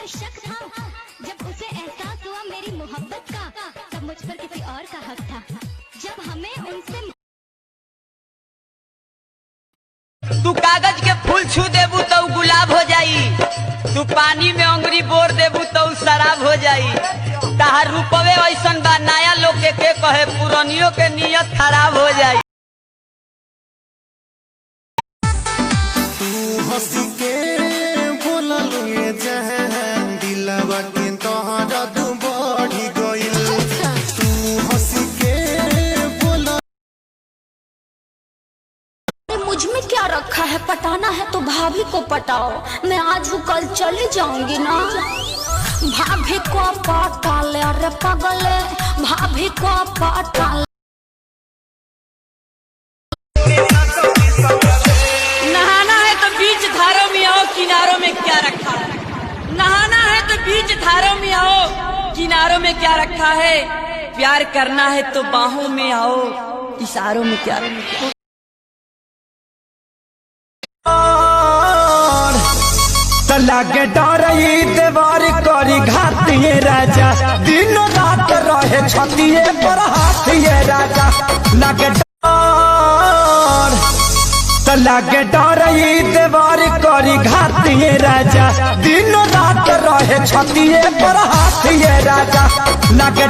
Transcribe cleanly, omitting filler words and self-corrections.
को शक था जब उसे एहसास हुआ मेरी मोहब्बत का, तब मुझ पर किसी और का हक था। जब हमें उनसे तू कागज के फूल छू देबू तो गुलाब हो जाई, तू पानी में अंगुरी बोर देबू तो शराब हो जाई। तहार रूपवे ऐसन बा नया लोग के कहे पुरानियों के नियत खराब हो जाई। तू हंस के बोलल ये जहां दिलवा के तोहरा तू बढ़ी गइल। तू हंस के बोलल मुझ में क्या रखा है, पटाना है तो भाभी को पटाओ। मैं आज हूँ कल चली जाऊंगी ना। भाभी को पटा ले, अरे पगले भाभी को पटा ले। नहाना है तो बीच धारों में आओ, किनारों में क्या रखा है। नहाना है तो बीच धारों में आओ, किनारों में क्या रखा है। प्यार करना है तो बाहों में आओ, इशारों में क्या रखा है। लागे डरई देवार करी घातिए राजा, दिन रात रहे छतिए पर हाथिए राजा। लागे डरई देवार करी घातिए राजा, दिन रात रहे छतिए पर हाथिए राजा। लागे